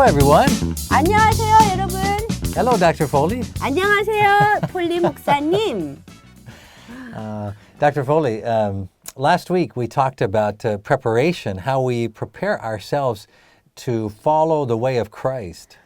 everyone. 안녕하세요, 여러분. Hello, Dr. Foley. 안녕하세요, 폴리 목사님. Dr. Foley, last week we talked about preparation, how we prepare ourselves to follow the way of Christ.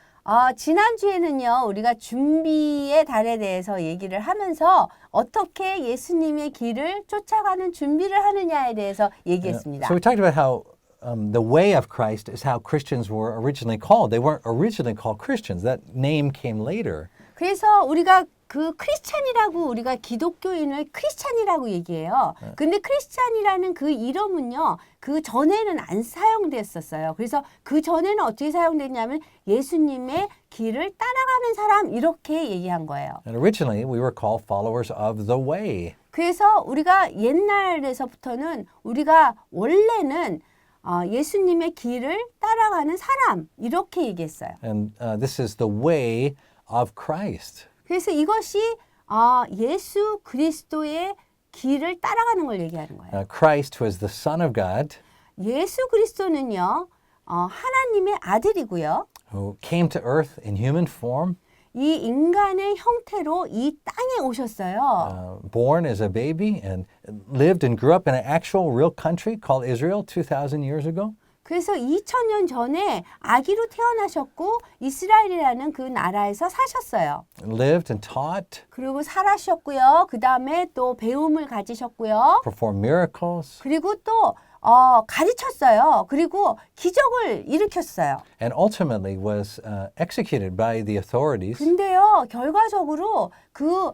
지난주에는요, 우리가 준비의 달에 대해서 얘기를 하면서 어떻게 예수님의 길을 쫓아가는 준비를 하느냐에 대해서 얘기했습니다. So we talked about how the way of Christ is how Christians were originally called. They weren't originally called Christians. That name came later. 그래서 우리가 그 크리스찬이라고 우리가 기독교인을 크리스찬이라고 얘기해요. 근데 크리스찬이라는 그 이름은요, 그 전에는 안 사용됐었어요. 그래서 그 전에는 어떻게 사용됐냐면 예수님의 길을 따라가는 사람 이렇게 얘기한 거예요. And originally we were called followers of the way. 그래서 우리가 옛날에서부터는 우리가 원래는 예수님의 길을 따라가는 사람 이렇게 얘기했어요. And this is the way of Christ. 그래서 이것이 예수 그리스도의 길을 따라가는 걸 얘기하는 거예요. Christ was the Son of God 예수 그리스도는요, 하나님의 아들이고요. who came to earth in human form, 이 인간의 형태로 이 땅에 오셨어요. born as a baby and lived and grew up in an actual real country called Israel 2,000 years ago. 그래서 2000년 전에 아기로 태어나셨고 이스라엘이라는 그 나라에서 사셨어요. Lived and taught, 그리고 살아셨고요. 그 다음에 또 배움을 가지셨고요. performed miracles, 그리고 또 가르쳤어요. 그리고 기적을 일으켰어요. and ultimately was executed by the authorities. 근데요, 결과적으로 그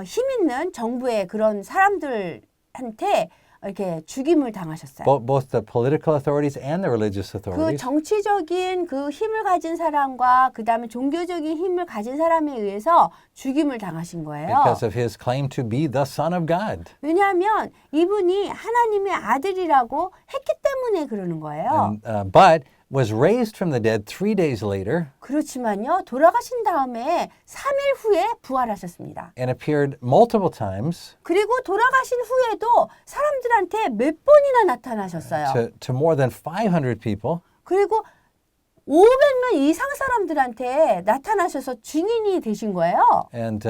힘 있는 정부의 그런 사람들한테 이렇게 죽임을 당하셨어요. Both the political authorities and the religious 그 authorities. 정치적인 그 힘을 가진 사람과 그 다음에 종교적인 힘을 가진 사람에 의해서 죽임을 당하신 거예요. Because of his claim to be the Son of God. 왜냐하면 이분이 하나님의 아들이라고 했기 때문에 그러는 거예요. But was raised from the dead 3 days later 그렇지만요, 돌아가신 다음에 3일 후에 부활하셨습니다. and appeared multiple times 그리고 돌아가신 후에도 사람들한테 몇 번이나 나타나셨어요. to more than 500 people. 그리고 500명 이상 사람들한테 나타나셔서 증인이 되신 거예요. And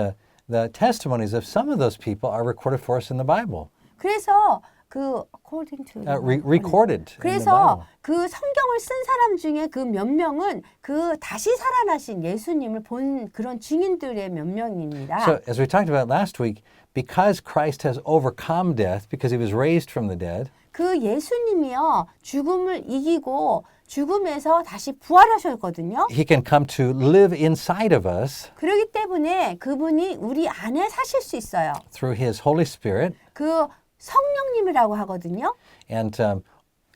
the testimonies of some of those people are recorded for us in the Bible. 그래서 그 according to Recorded in the 그래서 Bible. 그 성경을 쓴 사람 중에 그 몇 명은 그 다시 살아나신 예수님을 본 그런 증인들의 몇 명입니다. So as we talked about last week, because Christ has overcome death, because he was raised from the dead, 그 예수님이요, 죽음을 이기고 죽음에서 다시 부활하셨거든요. he can come to live inside of us 그렇기 때문에 그분이 우리 안에 사실 수 있어요. through his Holy Spirit. 그 성령님이라고 하거든요. And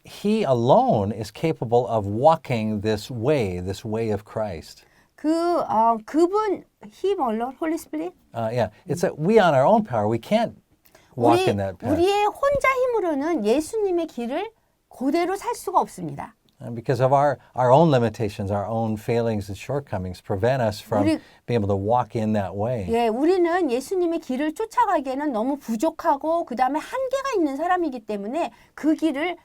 he alone is capable of walking this way of Christ. 그분 He alone, Holy Spirit. Yeah, it's that we on our own power, we can't walk in that path. 우리의 혼자 힘으로는 예수님의 길을 그대로 살 수가 없습니다. And because of our own limitations, our own failings and shortcomings prevent us from being able to walk in that way. 예, 우리는 예수님의 길을 쫓아가기에는 너무 부족하고 그 다음에 한계가 있는 사람이기 때문에 그 길을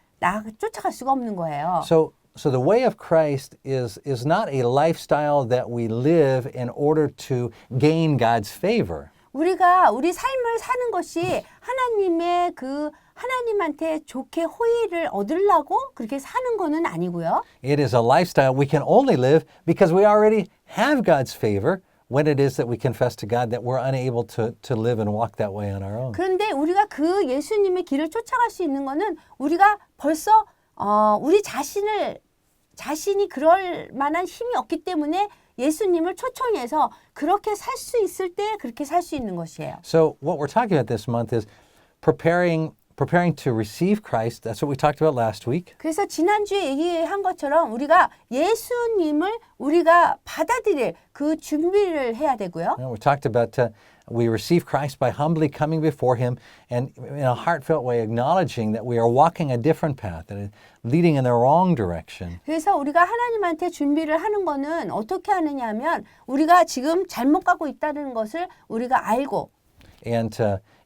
쫓아갈 수가 없는 거예요. So the way of Christ is not a lifestyle that we live in order to gain God's favor. 우리가 우리 삶을 사는 것이 하나님한테 좋게 호의를 얻으려고 그렇게 사는 거는 아니고요. It is a lifestyle we can only live because we already have God's favor when it is that we confess to God that we're unable to live and walk that way on our own. 그런데 우리가 그 예수님의 길을 쫓아갈 수 있는 거는 우리가 벌써 우리 자신이 그럴 만한 힘이 없기 때문에 예수님을 초청해서 그렇게 살 수 있을 때 그렇게 살 수 있는 것이에요. So what we're talking about this month is preparing to receive Christ. That's what we talked about last week. 그래서 지난주에 얘기한 것처럼 우리가 예수님을 우리가 받아들일 그 준비를 해야 되고요. We talked about we receive Christ by humbly coming before him and in a heartfelt way acknowledging that we are walking a different path, that is leading in the wrong direction. 그래서 우리가 하나님한테 준비를 하는 거는 어떻게 하느냐 하면 우리가 지금 잘못 가고 있다는 것을 우리가 알고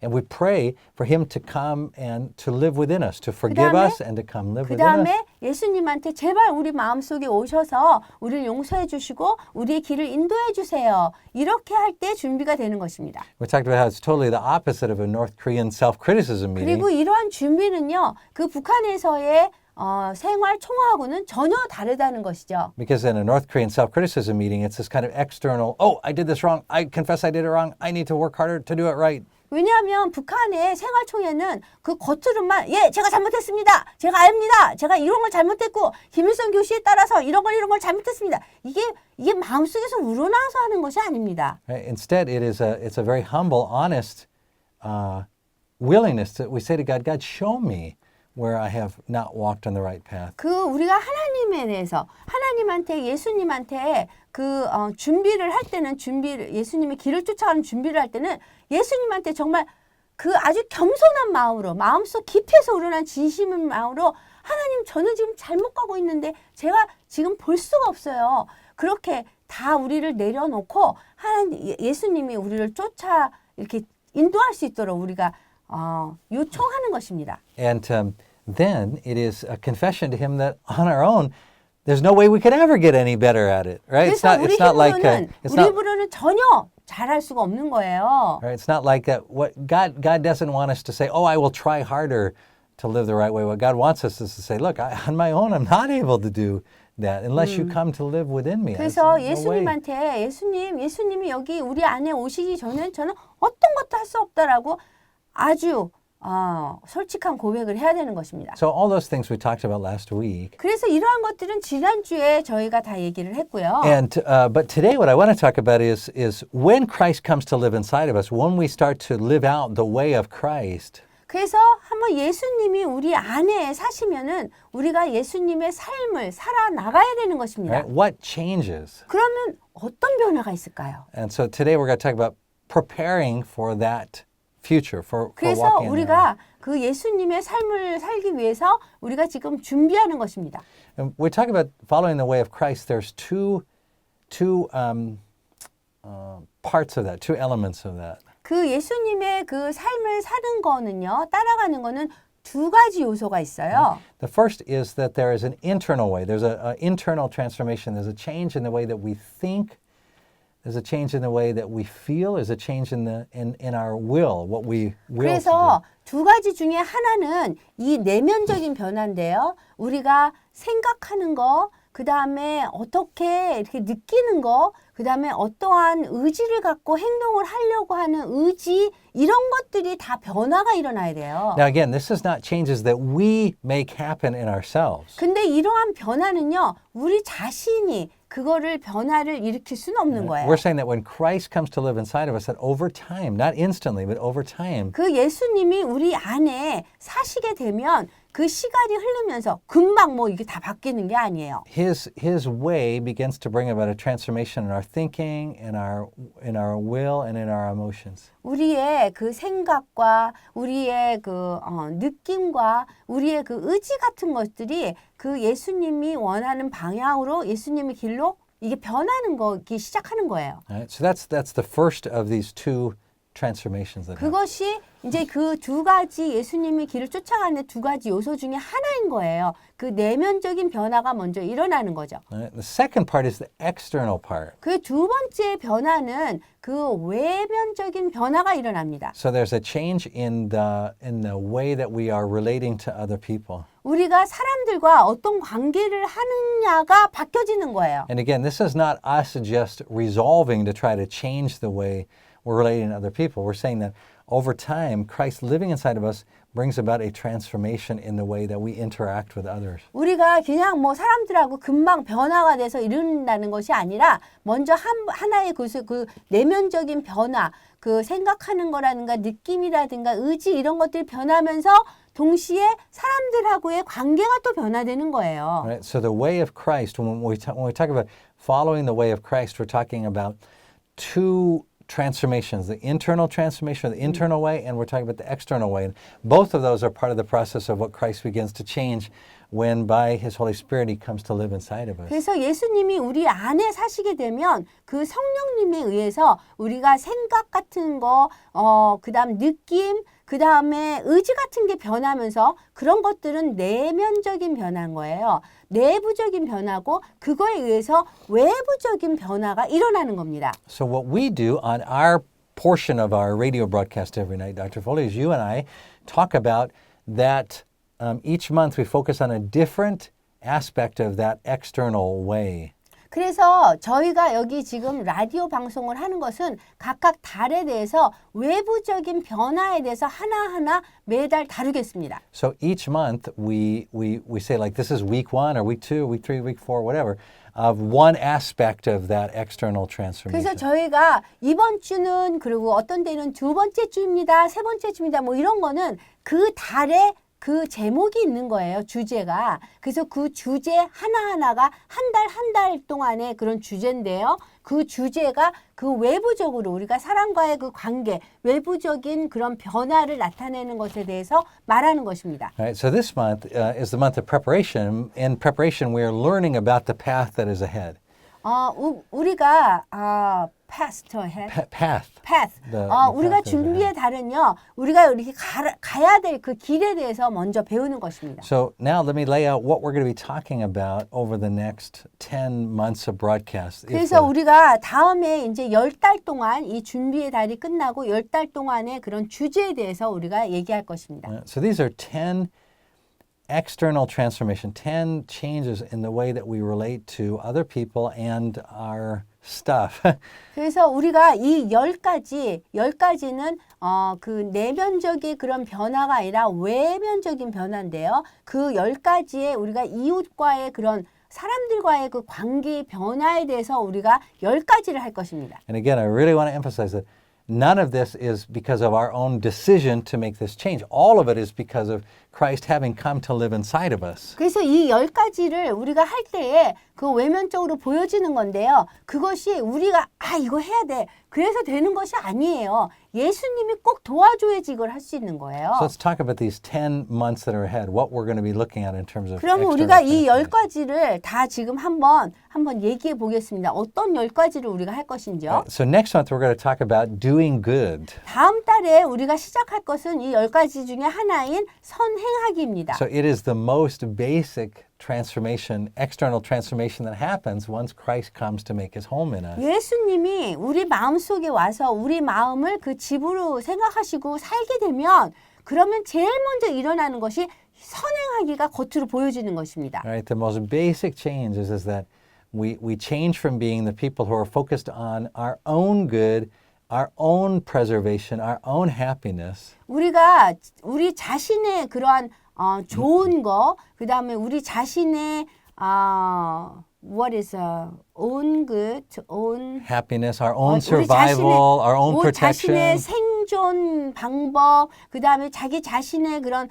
And we pray for him to come and to live within us, to forgive 그다음에- us and to come live 그 within us. 다음에 예수님한테 제발 우리 마음속에 오셔서 우리를 용서해 주시고 우리의 길을 인도해 주세요. 이렇게 할 때 준비가 되는 것입니다. We talked about how it's totally the opposite of a North Korean self-criticism meeting. 그리고 이러한 준비는요. 그 북한에서의 생활 총화하고는 전혀 다르다는 것이죠. Because in a North Korean self-criticism meeting, it's this kind of external, oh, I did this wrong. I confess I did it wrong. I need to work harder to do it right. 왜냐하면 북한의 생활총회는 그 겉으로만 제가 잘못했습니다. 제가 압니다. 제가 이런 걸 잘못했고 김일성 교시에 따라서 이런 걸 잘못했습니다. 이게 마음속에서 우러나와서 하는 것이 아닙니다. Right? Instead, it's a very humble, honest willingness that we say to God, God, show me where I have not walked on the right path. 그 우리가 하나님에 대해서 하나님한테 예수님한테 준비를 할 때는 예수님의 길을 쫓아가는 준비를 할 때는 예수님한테 정말 그 아주 겸손한 마음으로 마음속 깊이에서 우러난 진심의 마음으로 하나님 저는 지금 잘못 가고 있는데 제가 지금 볼 수가 없어요. 그렇게 다 우리를 내려놓고 하나님 예수님이 우리를 쫓아 이렇게 인도할 수 있도록 우리가 요청하는 것입니다. And then it is a confession to him that on our own, there's no way we could ever get any better at it, right? 그래서 우리 It's 힘으로는 전혀 잘할 수가 없는 거예요. right? It's not like that. What God doesn't want us to say, oh, I will try harder to live the right way. What God wants us is to say, look, on my own, I'm not able to do that unless you come to live within me. 그래서 No way. 예수님한테 예수님이 여기 우리 안에 오시기 전에 저는 어떤 것도 할 수 없다라고 아주 솔직한 고백을 해야 되는 것입니다. So all those things we talked about last week. 그래서 이러한 것들은 지난주에 저희가 다 얘기를 했고요. And but today what I want to talk about is when Christ comes to live inside of us, when we start to live out the way of Christ. 그래서 한번 예수님이 우리 안에 사시면은 우리가 예수님의 삶을 살아 나가야 되는 것입니다. Right? What changes? 그러면 어떤 변화가 있을까요? And so today we're going to talk about preparing for that future, for 그래서 walking in that. 우리가 그 예수님의 삶을 살기 위해서 우리가 지금 준비하는 것입니다. And we're talking about following the way of Christ. There's two parts of that, two elements of that. 그 예수님의 그 삶을 사는 거는요, 따라가는 거는 두 가지 요소가 있어요. The first is that there is an internal way. There's an internal transformation. There's a change in the way that we think. There's a change in the way that we feel. There's a change in our will, what we will to do. 그래서 두 가지 중에 하나는 이 내면적인 변화인데요. 우리가 생각하는 거, 그 다음에 어떻게 이렇게 느끼는 거, 그 다음에 어떠한 의지를 갖고 행동을 하려고 하는 의지, 이런 것들이 다 변화가 일어나야 돼요. Now again, this is not changes that we make happen in ourselves. 근데 이러한 변화는요, 우리 자신이 그거를 변화를 일으킬 수는 없는 거예요. We're saying that when Christ comes to live inside of us, that over time, not instantly, but over time, 그 예수님이 우리 안에 사시게 되면 그 시간이 흐르면서 금방 뭐 이게 다 바뀌는 게 아니에요. His way begins to bring about a transformation in our thinking, in our will, and in our emotions. 우리의 그 생각과 우리의 그 느낌과 우리의 그 의지 같은 것들이 그 예수님이 원하는 방향으로 예수님의 길로 이게 변하는 거기 시작하는 거예요. Right? So that's the first of these two transformations that happen. 그것이 이제 그 두 가지 예수님의 길을 쫓아가는 두 가지 요소 중에 하나인 거예요. 그 내면적인 변화가 먼저 일어나는 거죠. Right? The second part is the external part. 그 두 번째 변화는 그 외면적인 변화가 일어납니다. So there's a change in the way that we are relating to other people. 우리가 사람들과 어떤 관계를 하느냐가 바뀌어지는 거예요. And again, this is not us just resolving to try to change the way we're relating to other people. We're saying that over time, Christ living inside of us brings about a transformation in the way that we interact with others. 우리가 그냥 뭐 사람들하고 금방 변화가 돼서 이룬다는 것이 아니라 먼저 하나의 그 내면적인 변화, 그 생각하는 거라든가 느낌이라든가 의지 이런 것들이 변하면서 동시에 사람들하고의 관계가 또 변화되는 거예요. Right? So the way of Christ, when we talk about following the way of Christ, we're talking about two transformations, the internal transformation, the internal way, and we're talking about the external way. And both of those are part of the process of what Christ begins to change when by His Holy Spirit He comes to live inside of us. 그래서 예수님이 우리 안에 사시게 되면 그 성령님에 의해서 우리가 생각 같은 거, 그다음 느낌, 그다음에 의지 같은 게 변하면서 그런 것들은 내면적인 변화인 거예요. 내부적인 변화고 그거에 의해서 외부적인 변화가 일어나는 겁니다. So what we do on our portion of our radio broadcast every night, Dr. Foley, is you and I talk about that each month we focus on a different aspect of that external way. 그래서 저희가 여기 지금 라디오 방송을 하는 것은 각각 달에 대해서 외부적인 변화에 대해서 하나하나 매달 다루겠습니다. So each month we say like this is week 1 or week 2, week 3, week 4, whatever, of one aspect of that external transformation. 그래서 저희가 이번 주는 그리고 어떤 때는 두 번째 주입니다. 세 번째 주입니다. 뭐 이런 거는 그 달에 그 제목이 있는 거예요. 주제가. 그래서 그 주제 하나하나가 한 달 동안의 그런 주제인데요. 그 주제가 그 외부적으로 우리가 사람과의 그 관계, 외부적인 그런 변화를 나타내는 것에 대해서 말하는 것입니다. Right, so this month is the month of preparation. In preparation, we are learning about the path that is ahead. 우리가 past ahead. Path. path. The 우리가 path is 준비의 달은요. 우리가 이렇게 가야 될 그 길에 대해서 먼저 배우는 것입니다. So now let me lay out what we're going to be talking about over the next 10 months of broadcast. 그래서 우리가 다음에 이제 10달 동안 이 준비의 달이 끝나고 10달 동안의 그런 주제에 대해서 우리가 얘기할 것입니다. So these are 10 external transformation, 10 changes in the way that we relate to other people and our stuff. 그래서 우리가 이 10가지는 그 내면적인 그런 변화가 아니라 외면적인 변화인데요. 그 10가지의 우리가 이웃과의 그런 사람들과의 그 관계 변화에 대해서 우리가 10가지를 할 것입니다. And again, I really want to emphasize that none of this is because of our own decision to make this change. All of it is because of Christ having come to live inside of us. 그래서 이 10가지를 우리가 할 때에 그 외면적으로 보여지는 건데요. 그것이 우리가 이거 해야 돼. 그래서 되는 것이 아니에요. 예수님이 꼭 도와줘야지 이걸 할 수 있는 거예요. So let's talk about these 10 months that are ahead. What we're going to be looking at in terms of 그러면 external 우리가 이 transformation. 10가지를 다 지금 한번 얘기해 보겠습니다. 어떤 10가지를 우리가 할 것인지요. So next month we're going to talk about doing good. 다음 달에 우리가 시작할 것은 이 10가지 중에 하나인 선행하기입니다. So it is the most basic transformation, external transformation that happens once Christ comes to make his home in us. 예수님이 우리 마음속에 와서 우리 마음을 그 집으로 생각하시고 살게 되면 그러면 제일 먼저 일어나는 것이 선행하기가 겉으로 보여지는 것입니다. Right? The most basic change is that we change from being the people who are focused on our own good, our own preservation, our own happiness. 우리가 우리 자신의 그러한 좋은 거, 그 다음에 우리 자신의 what is own good, own Happiness, our own 우리 survival, our own 우리 자신의 protection. 생존 방법, 그 다음에 자기 자신의 그런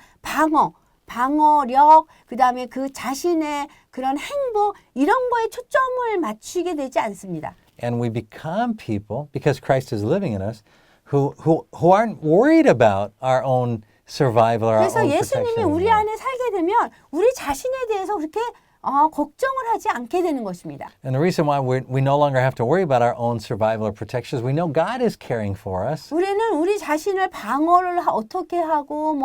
방어력, 그 다음에 그 자신의 그런 행복 이런 거에 초점을 맞추게 되지 않습니다. And we become people, because Christ is living in us, who aren't worried about our own survival or our 그래서 own 예수님이 protection 우리 anymore. 안에 살게 되면 우리 자신에 대해서 그렇게 걱정을 하지 않게 되는 것입니다. And the reason why we no longer have to worry about our own survival or protection is we know God is caring for us. 우리는 우리 자신을 방어를 어떻게 하고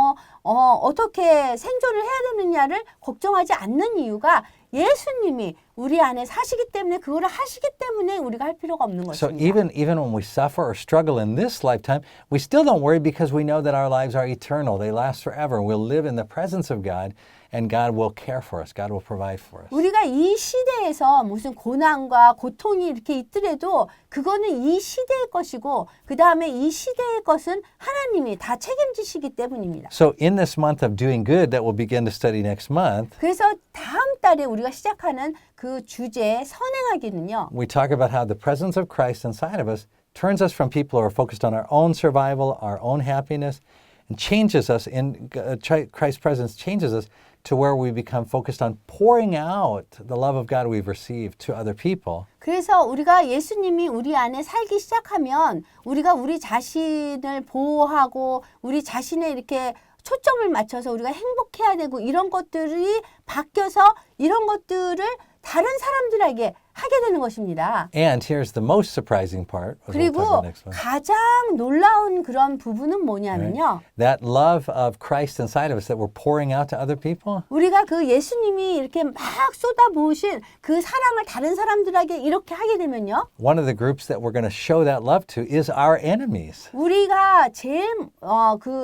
어떻게 생존을 해야 되느냐를 걱정하지 않는 이유가 예수님이 우리 안에 사시기 때문에 그거를 하시기 때문에 우리가 할 필요가 없는 So 것입니다. even when we suffer or struggle in this lifetime, we still don't worry because we know that our lives are eternal. They last forever. We'll live in the presence of God and God will care for us. God will provide for us. 우리가 이 시대에서 무슨 고난과 고통이 이렇게 있더라도 그거는 이 시대의 것이고 그 다음에 이 시대의 것은 하나님이 다 책임지시기 때문입니다. So in this month of doing good that we'll begin to study next month, 그래서 다음 달에 우리가 시작하는 그 주제 선행하기는요. we talk about how the presence of Christ inside of us turns us from people who are focused on our own survival, our own happiness, and changes us in Christ's presence changes us to where we become focused on pouring out the love of God we've received to other people. 그래서 우리가 예수님이 우리 안에 살기 시작하면 우리가 우리 자신을 보호하고 우리 자신에 이렇게 초점을 맞춰서 우리가 행복해야 되고 이런 것들이 바뀌어서 이런 것들을 다른 사람들에게 하게 되는 것입니다. And here's the most surprising part. We'll talk 그리고 about next one. 가장 놀라운 그런 부분은 뭐냐면요. That love of Christ inside of us that we're pouring out to other people. 우리가 그 예수님이 이렇게 막 쏟아부으신 그 사랑을 다른 사람들에게 이렇게 하게 되면요. One of the groups that we're going to show that love to is our enemies. 우리가 제일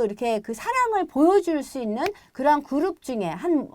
이렇게 그 사랑을 보여줄 수 있는 그런 그룹 중에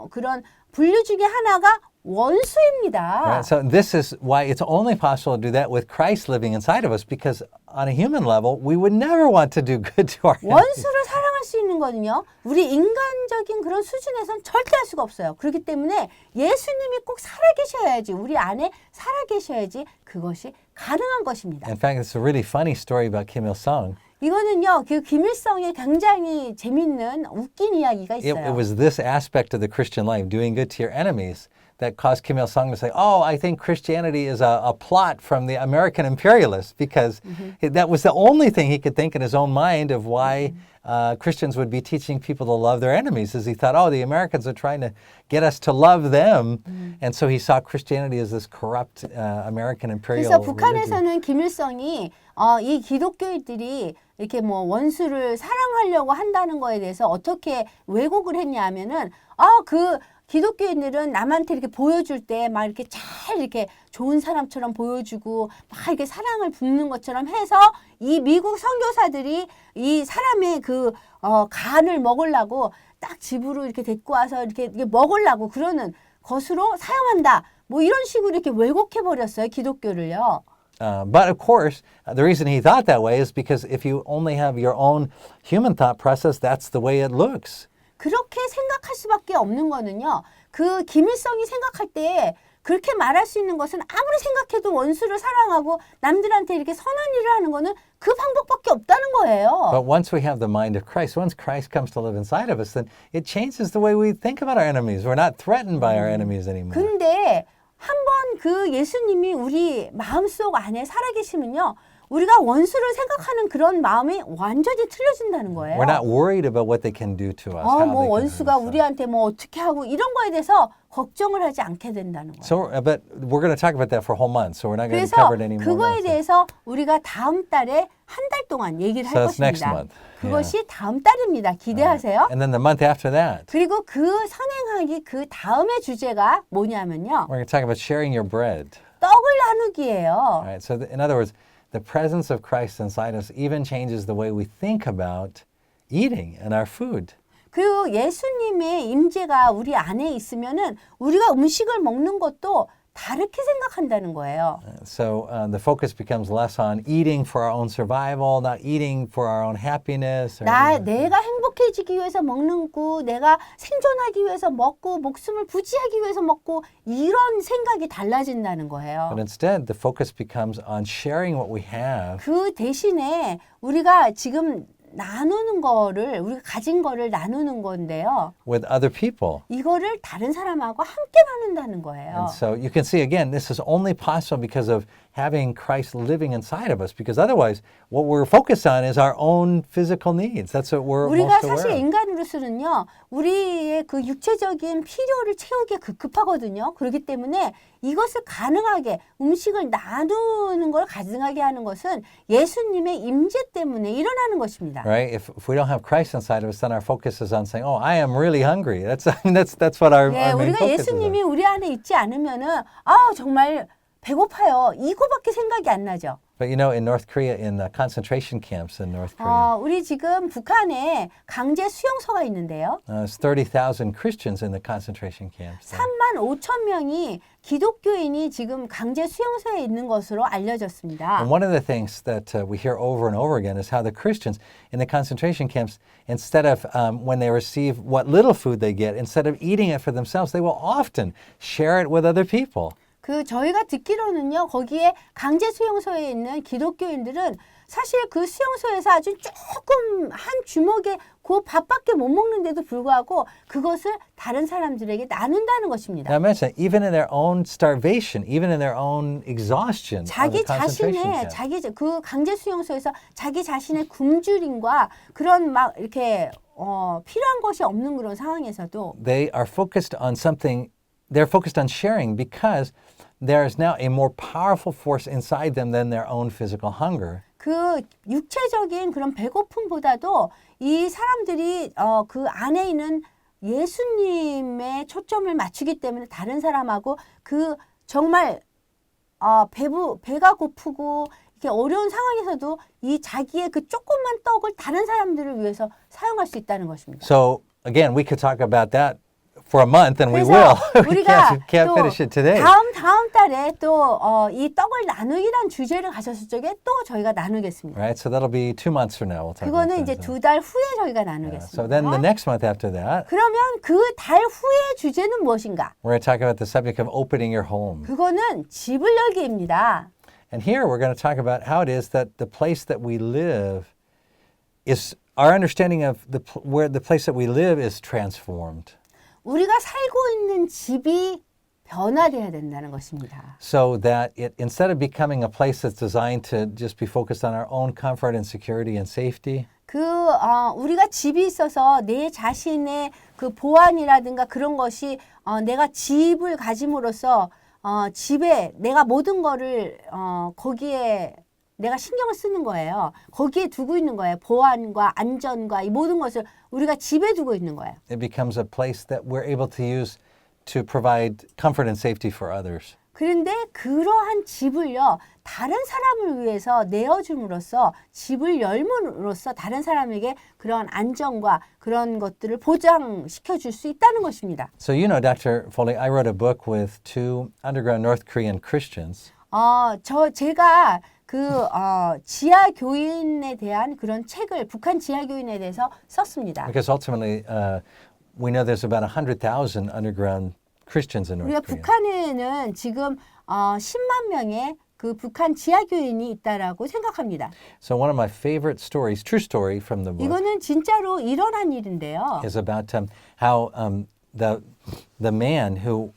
그런 분류 중에 하나가 원수입니다. Right? So this is why it's only possible to do that with Christ living inside of us, because on a human level, we would never want to do good to our enemies. 원수를 사랑할 수 있는 거는요. 우리 인간적인 그런 수준에선 절대 할 수가 없어요. 그렇기 때문에 예수님이 꼭 살아계셔야지, 우리 안에 살아계셔야지 그것이 가능한 것입니다. In fact, it's a really funny story about Kim Il-sung. 이거는요, 그 김일성의 굉장히 재밌는 웃긴 이야기가 It 있어요. was this aspect of the Christian life, doing good to your enemies, that caused Kim Il-sung to say, oh, I think Christianity is a plot from the American imperialists, because that was the only thing he could think in his own mind of why Christians would be teaching people to love their enemies, is he thought, oh, the Americans are trying to get us to love them. And so he saw Christianity as this corrupt American imperial 그래서 religion. 북한에서는 김일성이 이 기독교인들이 이렇게 뭐 원수를 사랑하려고 한다는 거에 대해서 어떻게 왜곡을 했냐 하면은 그 기독교인들은 남한테 이렇게 보여줄 때 막 이렇게 잘 이렇게 좋은 사람처럼 보여주고 막 이렇게 사랑을 붓는 것처럼 해서 이 미국 선교사들이 이 사람의 그 간을 먹으려고 딱 집으로 이렇게 데리고 와서 이렇게 먹으려고 그러는 것으로 사용한다. 뭐 이런 식으로 이렇게 왜곡해 버렸어요, 기독교를요. But of course, the reason he thought that way is because if you only have your own human thought process, that's the way it looks. 그렇게 생각할 수밖에 없는 거는요. 그 김일성이 생각할 때 그렇게 말할 수 있는 것은 아무리 생각해도 원수를 사랑하고 남들한테 이렇게 선한 일을 하는 거는 그 방법밖에 없다는 거예요. But once we have the mind of Christ, once Christ comes to live inside of us, then it changes the way we think about our enemies. We're not threatened by our enemies anymore. 근데 한번 그 예수님이 우리 마음속 안에 살아계시면요. 우리가 원수를 생각하는 그런 마음이 완전히 틀려진다는 거예요. We're not worried about what they can do to us. how 뭐 they can 원수가 hurt us. 우리한테 뭐 어떻게 하고 이런 거에 대해서 걱정을 하지 않게 된다는 거예요. So, but we're going to talk about that for a whole month, so we're not going to 그래서 cover it anymore. 그거에 대해서 우리가 다음 달에 한 달 동안 얘기를 할 So that's next 것입니다. month. 그것이 다음 달입니다. 기대하세요. And then the month after that, 그리고 그 선행하기 그 다음의 주제가 뭐냐면요. we're going to talk about sharing your bread. 떡을 나누기예요. All right. So, in other words, the presence of Christ inside us even changes the way we think about eating and our food. 그리고 예수님의 임재가 우리 안에 있으면은 우리가 음식을 먹는 것도 다르게 생각한다는 거예요. So the focus becomes less on eating for our own survival, not eating for our own happiness. 내가 행복해지기 위해서 먹는 거, 내가 생존하기 위해서 먹고 목숨을 부지하기 위해서 먹고 이런 생각이 달라진다는 거예요. But instead, the focus becomes on sharing what we have 그 대신에 우리가 지금 나누는 거를 우리가 가진 거를 나누는 건데요. with other people. 이거를 다른 사람하고 함께 나눈다는 거예요. And so you can see again, this is only possible because of having Christ living inside of us. Because otherwise, what we're focused on is our own physical needs. That's what we're 우리가 most 사실 aware of. 인간으로서는요, 우리의 그 육체적인 필요를 채우기 급급하거든요. 그렇기 때문에 이것을 가능하게 음식을 나누는 걸 가능하게 하는 것은 예수님의 임재 때문에 일어나는 것입니다. Right? If we don't have Christ inside of us, then our focus is on saying, "Oh, I am really hungry." That's what our 예, main 우리가 focus is 예수님이 on. 우리 안에 있지 않으면은 정말 배고파요. 이거밖에 생각이 안 나죠. But you know, in North Korea, in the concentration camps in North Korea, 우리 지금 북한에 강제 수용소가 있는데요. there's 30,000 Christians in the concentration camps. 3만 5천 명이 기독교인이 지금 강제 수용소에 있는 것으로 알려졌습니다. And one of the things that we hear over and over again is how the Christians in the concentration camps, instead of when they receive what little food they get, instead of eating it for themselves, they will often share it with other people. 그 저희가 듣기로는요. 거기에 강제 수용소에 있는 기독교인들은 사실 그 수용소에서 아주 조금 한 주먹에 그 밥밖에 못 먹는데도 불구하고 그것을 다른 사람들에게 나눈다는 것입니다. Now imagine, even in their own starvation, even in their own exhaustion of the 자기 concentration 자신의 camp, 그 강제 수용소에서 자기 자신의 굶주림과 그런 막 이렇게 필요한 것이 없는 그런 상황에서도 they are focused on something, they're focused on sharing because there is now a more powerful force inside them than their own physical hunger. 그 육체적인 그런 배고픔보다도 이 사람들이 그 안에 있는 예수님의 초점을 맞추기 때문에 다른 사람하고 그 정말 배가 고프고 이렇게 어려운 상황에서도 이 자기의 그 조그만 떡을 다른 사람들을 위해서 사용할 수 있다는 것입니다. So again, we could talk about that for a month, and we 그래서 will. We 우리가 can't 또 finish it today. 다음 달에 또 이 떡을 나누기란 주제를 가졌을 적에 또 저희가 나누겠습니다. Right, so that'll be 2 months from now. We'll talk about 그거는 이제 that. 2달 후에 저희가 So then the 나누겠습니다. next month after that, 그러면 그 달 후의 주제는 무엇인가? we're going to talk about the subject of opening your home. 그거는 집을 열기입니다. And here we're going to talk about how it is that the place that we live is our understanding of where the place that we live is transformed. 우리가 살고 있는 집이 변화돼야 된다는 것입니다. So that it, instead of becoming a place that's designed to just be focused on our own comfort and security and safety, 우리가 집이 있어서 내 자신의 그 보안이라든가 그런 것이 내가 집을 가짐으로써 집에 내가 모든 거를 거기에 내가 신경을 쓰는 거예요. 거기에 두고 있는 거예요. 보안과 안전과 이 모든 것을 우리가 집에 두고 있는 거예요. it becomes a place that we're able to use to provide comfort and safety for others. 그런데 그러한 집을요, 다른 사람을 위해서 내어줌으로써 집을 열므로써 다른 사람에게 그런 안정과 그런 것들을 보장시켜 줄 수 있다는 것입니다. So you know, Dr. Foley, I wrote a book with 2 underground North Korean Christians. 제가 지하 교인에 대한 그런 책을 북한 지하 교인에 대해서 썼습니다. Because ultimately, we know there's about 100,000 underground Christians in 우리가 North Korea. 북한에는 지금 10만 명의 그 북한 지하 교인이 있다라고 생각합니다. So one of my favorite stories, true story from the book, 이거는 진짜로 일어난 일인데요. is about how the man who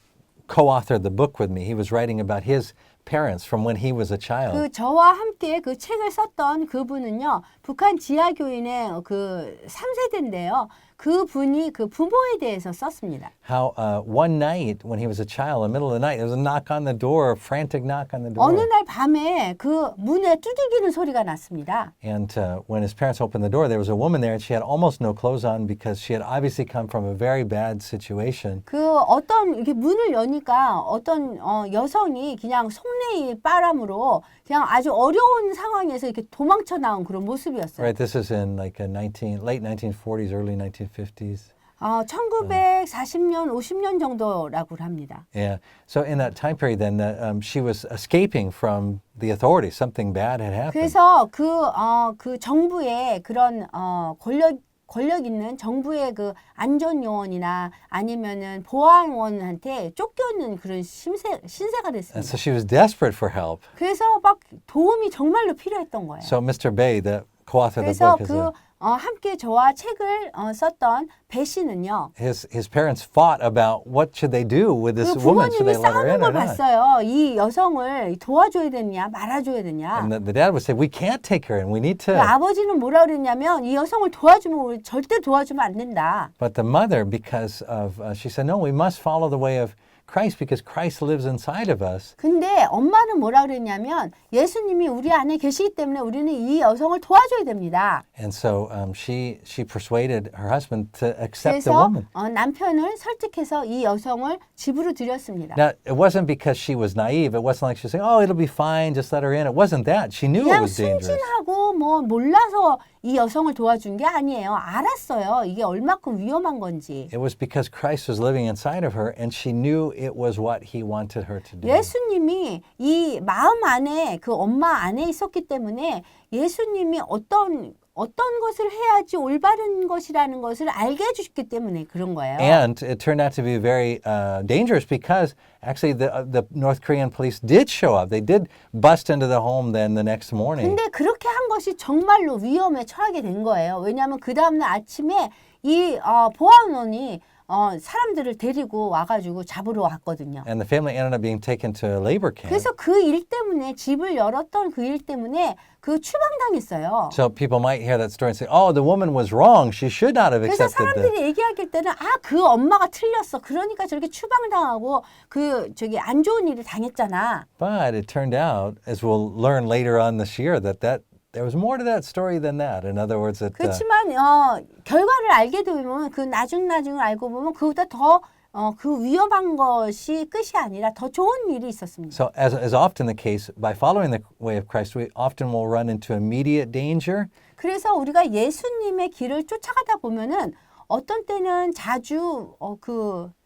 co-authored the book with me, he was writing about his parents from when he was a child. 저와 함께 그 책을 썼던 그분은요, 북한 지하 교인의 그 3세대인데요. 그분이 그 부모에 대해서 썼습니다. How one night when he was a child, in the middle of the night, there was a knock on the door, a frantic knock on the door. 어느 날 밤에 그 문에 두들기는 소리가 났습니다. And when his parents opened the door, there was a woman there, and she had almost no clothes on because she had obviously come from a very bad situation. 이렇게 문을 여니까 어떤 여성이 그냥 속내의 바람으로 그냥 아주 어려운 상황에서 이렇게 도망쳐 나온 그런 모습이었어요. Right, this is in like late 1940s, early 1950s. 1940년, 50년 정도라고 합니다. Yeah. So in that time period, then she was escaping from the authorities. Something bad had happened. 그래서 그 정부의 그런 권력 있는 정부의 그 안전 요원이나 아니면은 보안원한테 쫓겨있는 그런 신세가 And so 됐습니다. she was desperate for help. 그래서 막 도움이 정말로 필요했던 거예요. So Mr. Bay, the co-author of the 그래서 book, 함께 저와 책을 썼던 배 씨는요. his parents fought about what should they do with this 그 woman. Should 부모님이 they let her 싸우는 in or 걸 not? 봤어요. 이 여성을 도와줘야 되냐 말아줘야 되냐. And the dad would say, we can't take her and we need 그 to. 아버지는 뭐라 그랬냐면 이 여성을 도와주면 우리 절대 도와주면 안 된다. But the mother, because of, she said, no, we must follow the way of Christ because Christ lives inside of us. 근데 엄마는 뭐라 그랬냐면 예수님이 우리 안에 계시기 때문에 우리는 이 여성을 도와줘야 됩니다. And so she persuaded her husband to accept the 그래서 woman. 남편을 설득해서 이 여성을 집으로 들였습니다. Now, it wasn't because she was naive. It wasn't like she was saying, oh, it'll be fine, just let her in. It wasn't that. She knew it 그냥 was dangerous. 순진하고 뭐 몰라서 이 여성을 도와준 게 아니에요. 알았어요. 이게 얼마큼 위험한 건지. It was because Christ was living inside of her and she knew it was what he wanted her to do. 예수님이 이 마음 안에 그 엄마 안에 있었기 때문에 예수님이 어떤 어떤 것을 해야지 올바른 것이라는 것을 알게 해주셨기 때문에 그런 거예요. And it turned out to be very dangerous because actually the North Korean police did show up. They did bust into the home then the next morning. 근데 그렇게 한 것이 정말로 위험에 처하게 된 거예요. 왜냐하면 그 다음날 아침에 이 보안원이 사람들을 데리고 와가지고 잡으러 왔거든요. And the family ended up being taken to a labor camp. 그래서 그 일 때문에 집을 열었던 그 일 때문에 그 추방당했어요. So people might hear that story and say, oh, the woman was wrong. She should not have 그래서 accepted the... 사람들이 얘기할 때는 그 엄마가 틀렸어. 그러니까 저렇게 추방당하고 안 좋은 일을 당했잖아. But it turned out, as we'll learn later on this year, that there was more to that story than that. In other words, that 그렇지만 결과를 알게 되면 그 나중을 알고 보면 그보다 더 그 위험한 것이 끝이 아니라 더 좋은 일이 있었습니다. So as often the case, by following the way of Christ, we often will run into immediate danger. 그래서 우리가 예수님의 길을 쫓아가다 보면은 어떤 때는 자주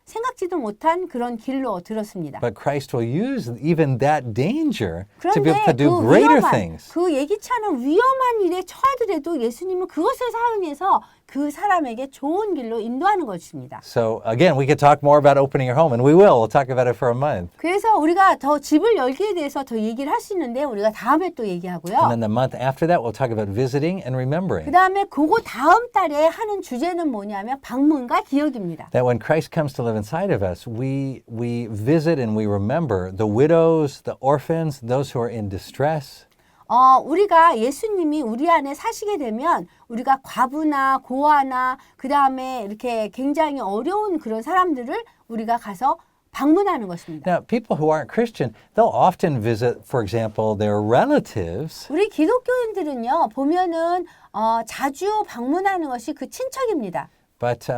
생각지도 못한 그런 길로 들었습니다. But Christ will use even that danger to be 그런데 able to do 그 greater 위험한, things. 그 예기치 않은 위험한 일에 처하더라도 예수님은 그것을 사용해서 그 사람에게 좋은 길로 인도하는 것입니다. So again, we could talk more about opening your home, and we will. We'll talk about it for a month. 그래서 우리가 더 집을 열기에 대해서 더 얘기를 할 수 있는데 우리가 다음에 또 And 얘기하고요. then the month after that, we'll talk about visiting and remembering. 그 다음에 그거 다음 달에 하는 주제는 뭐냐면 방문과 기억입니다. That when Christ comes to live inside of us, we visit and we remember the widows, the orphans, those who are in distress. 우리가 예수님이 우리 안에 사시게 되면 우리가 과부나 고아나 그 다음에 이렇게 굉장히 어려운 그런 사람들을 우리가 가서 방문하는 것입니다. Now, people who aren't Christian, they'll often visit, for example, their relatives. 우리 기독교인들은요 보면은 자주 방문하는 것이 그 친척입니다. But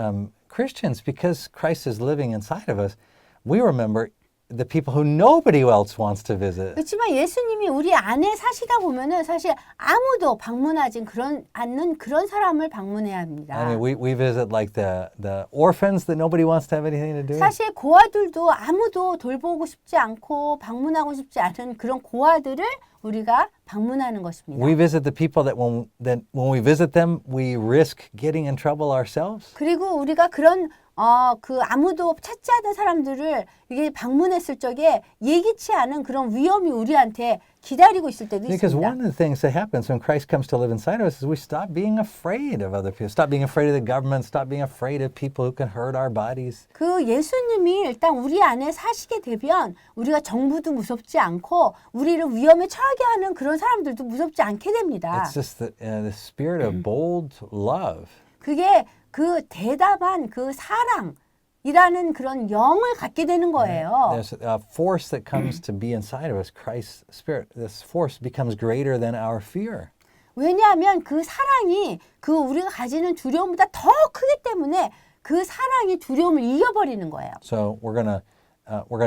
Christians, because Christ is living inside of us, we remember the people who nobody else wants to visit. 그렇지만 예수님이 우리 안에 사시다 보면은 사실 아무도 방문하지 않는 그런 사람을 방문해야 합니다. I mean, we visit like the orphans that nobody wants to have anything to do with. 사실 고아들도 아무도 돌보고 싶지 않고 방문하고 싶지 않은 그런 고아들을 우리가 방문하는 것입니다. We visit the people that when we visit them, we risk getting in trouble ourselves. 그리고 우리가 그런 아무도 찾지 않은 사람들을 이게 방문했을 적에 예기치 않은 그런 위험이 우리한테 기다리고 있을 때도 Because 있습니다. one of the things that happens when Christ comes to live inside of us is we stop being afraid of other people, stop being afraid of the government, stop being afraid of people who can hurt our bodies. 그 예수님이 일단 우리 안에 사시게 되면 우리가 정부도 무섭지 않고 우리를 위험에 처하게 하는 그런 사람들도 무섭지 않게 됩니다. It's just the spirit of bold love. 그게 그 대답한 그 사랑이라는 그런 영을 갖게 되는 거예요. There's a force that comes to be inside of us, Christ's spirit. This force becomes greater than our fear. 왜냐하면 그 사랑이 그 우리가 가지는 두려움보다 더 크기 때문에 그 사랑이 두려움을 이겨버리는 거예요. So we're gonna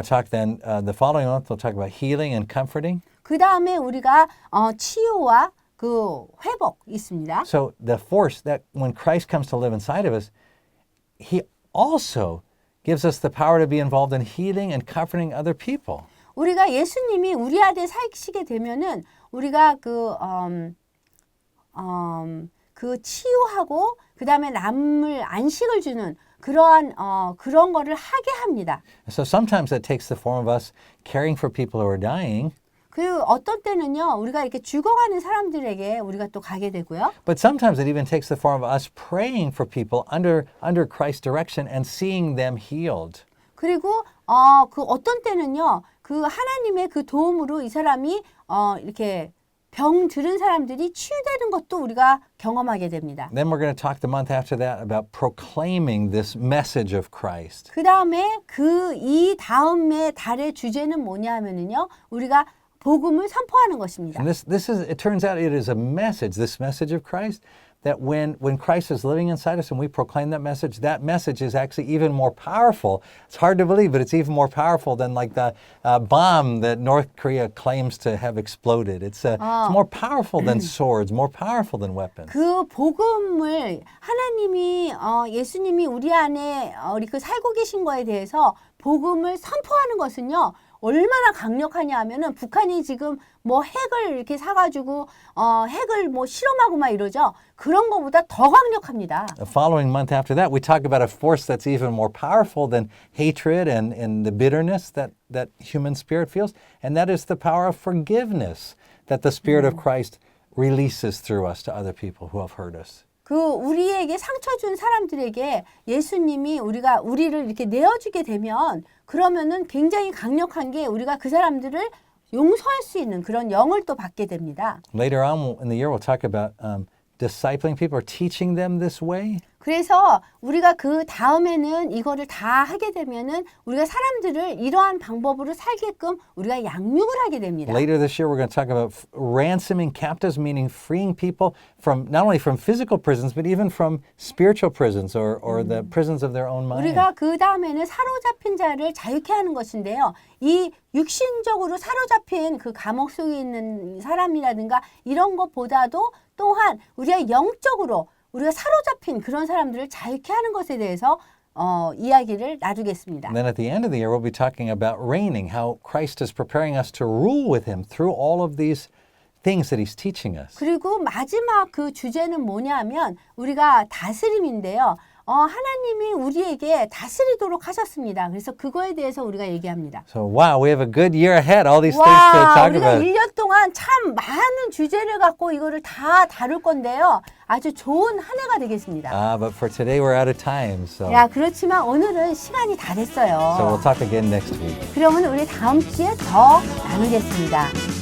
talk then the following month. We'll talk about healing and comforting. 그 다음에 우리가 치유와 그 회복 있습니다. So the force that when Christ comes to live inside of us, He also gives us the power to be involved in healing and comforting other people. 우리가 예수님이 우리 안에 사시게 되면은 우리가 그 치유하고 그 다음에 남을 안식을 주는 그런 거를 하게 합니다. So sometimes that takes the form of us caring for people who are dying. 그리고 어떤 때는요 우리가 이렇게 죽어가는 사람들에게 우리가 또 가게 되고요. But sometimes it even takes the form of us praying for people under Christ's direction and seeing them healed. 그리고 그 어떤 때는요 그 하나님의 그 도움으로 이 사람이 이렇게 병 들은 사람들이 치유되는 것도 우리가 경험하게 됩니다. Then we're going to talk the month after that about proclaiming this message of Christ. 그 다음에 이 다음에 달의 주제는 뭐냐면은요 우리가 복음을 선포하는 것입니다. And this is, it turns out it is a message, this message of Christ, that when Christ is living inside us and we proclaim that message is actually even more powerful. It's hard to believe, but it's even more powerful than like the bomb that North Korea claims to have exploded. It's more powerful than swords, more powerful than weapons. 그 복음을 하나님이 예수님이 우리 안에 우리 그 살고 계신 거에 대해서 복음을 선포하는 것은요 얼마나 강력하냐 하면은 북한이 지금 뭐 핵을 이렇게 사가지고 핵을 뭐 실험하고 막 이러죠. 그런 거보다 더 강력합니다. The following month after that, we talk about a force that's even more powerful than hatred and the bitterness that human spirit feels, and that is the power of forgiveness that the Spirit of Christ releases through us to other people who have hurt us. 그 우리에게 상처 준 사람들에게 예수님이 우리를 이렇게 내어주게 되면 그러면은 굉장히 강력한 게 우리가 그 사람들을 용서할 수 있는 그런 영을 또 받게 됩니다. Later on in the year, we'll talk about discipling people or teaching them this way. 그래서 우리가 그 다음에는 이거를 다 하게 되면은 우리가 사람들을 이러한 방법으로 살게끔 우리가 양육을 하게 됩니다. Later this year, we're going to talk about ransoming captives, meaning freeing people from not only from physical prisons, but even from spiritual prisons or the prisons of their own mind. 우리가 그 다음에는 사로잡힌 자를 자유케 하는 것인데요. 이 육신적으로 사로잡힌 그 감옥 속에 있는 사람이라든가 이런 것보다도 또한 우리가 영적으로 우리가 사로잡힌 그런 사람들을 자유케 하는 것에 대해서 이야기를 나누겠습니다. And then at the end of the year, we'll be talking about reigning, how Christ is preparing us to rule with him through all of these things that he's teaching us. 그리고 마지막 그 주제는 뭐냐면 우리가 다스림인데요. 하나님이 우리에게 다스리도록 하셨습니다. 그래서 그거에 대해서 우리가 얘기합니다. So wow, we have a good year ahead. All these things to 와, talk 우리가 about. 1년 동안 참 많은 주제를 갖고 이거를 다 다룰 건데요. 아주 좋은 한 해가 되겠습니다. But for today, we're out of time. So 그렇지만 오늘은 시간이 다 됐어요. we'll talk again next week. 그러면 우리 다음 주에 더 나누겠습니다.